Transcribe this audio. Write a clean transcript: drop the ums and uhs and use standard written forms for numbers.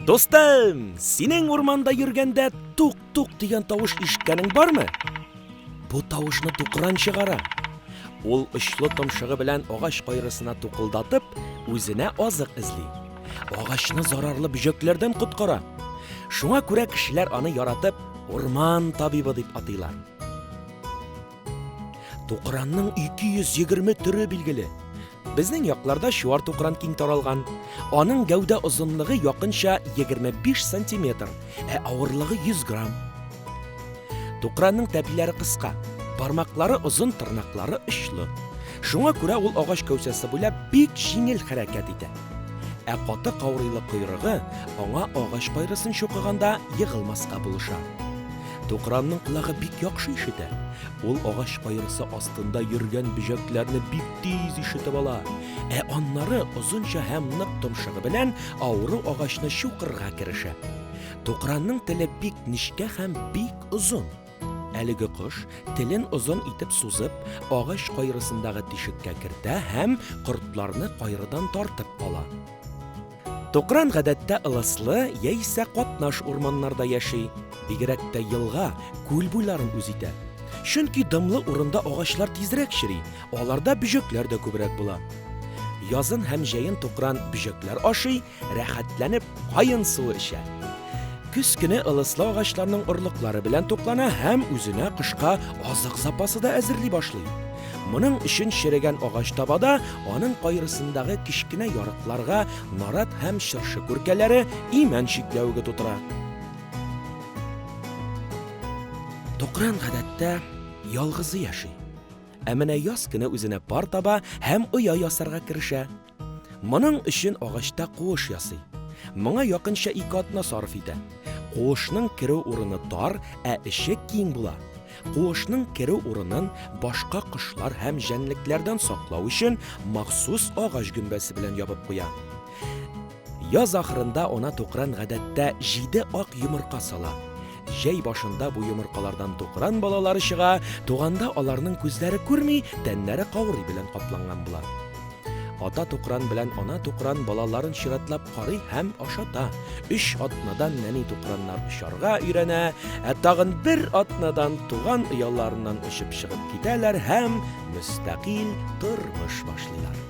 Достым, синең урманда йөргәндә тук-тук дигән тавыш ишеткәнең бармы? Бу тавышны тукран чыгара. Ул очлы томшыгы белән агач кайрысына тукылдатып, үзенә азык эзли. Агачны зарарлы бөҗәкләрдән коткара. Шуңа күрә кешеләр аны яратып урман табибы дип атыйлар. Тукранның 220 төрө билгеле. Безнең якларда чуар тукран киң таралган. Аның гәүдә озынлыгы якынча 25 см, авырлыгы 100 грамм. Тукранның тәпиләре кыска, бармаклары озын, тырнаклары очлы. Шуңа күрә ул агач кәүсәсе буйлап бик җиңел хәрәкәт итә. Каты каурыйлы койрыгы аңа агач кайрысын чукыганда егылмаска булыша. Тукранның кулагы бик яхшы ишетә. Ул агач кайрысы астында йөргән бөҗәкләрне бик тиз ишетеп ала. Аннары озынча һәм нык томшыгы белән авыру агачны чукырга керешә. Тукранның теле бик нечкә һәм бик озын. Әлеге кош телен озын итеп сузып, агач кайрысындагы тишеккә кертә һәм кортларны кайрыдан тартып ала. Тукран гадәттә ылыслы яисә катнаш урманнарда яши. Бигрәк тә елга, күл буйларын үз итә. Чөнки дымлы урында агачлар тизрәк чери, аларда бөҗәкләр дә күбрәк була. Язын һәм җәен тукран бөҗәкләр ашый, рәхәтләнеп кайын суы эчә. Көз көне ылыслы агачларның орлыклары белән туклана һәм үзенә кышка азык запасы да әзерли башлый. Моның өчен черегән агач табада аның кайрысындагы кичкенә ярыкларга нарат һәм чыршы күркәләре имән чикләүгә тутыра. Тукран гадәттә ялгызы яши. Менә яз көне үзенә пар таба һәм оя ясарга керешә. Моның өчен агачта куыш ясый. Моңа якынча 2 атна сарыф итә. Куышның керү урыны тар, эче киң була. Куышның керү урынын башка кошлар һәм җәнлекләрдән саклау өчен махсус агач гөмбәсе белән ябып куя. Яз ахырында ана тукран гадәттә 7 ак йомырка сала. Җәй башында бу йомыркалардан тукран балалары чыга, туганда аларның күзләре күрми, тәннәре каурый белән капланган була. Ата тукран белән ана тукран балаларын чиратлап карый һәм ашата. 3 атнадан нәни тукраннар очарга өйрәнә, тагын 1 атнадан туган ояларыннан очып чыгып китәләр һәм мөстәкыйль тормыш башлыйлар.